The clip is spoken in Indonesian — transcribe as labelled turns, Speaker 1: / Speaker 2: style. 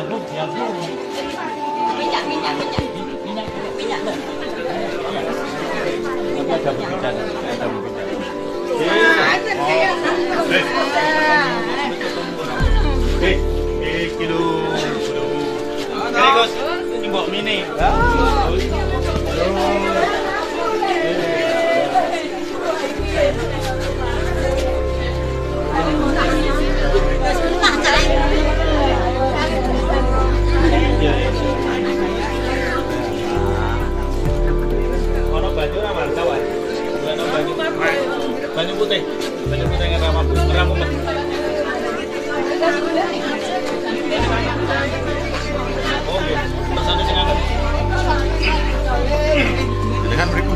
Speaker 1: Ada berbicara. Kilo. Guys, ini bawa mini. Ono banyu ramah kawan. Ono banyu putih yang ramah mumet. Oh, iya. Pesan dengan dengan berikut.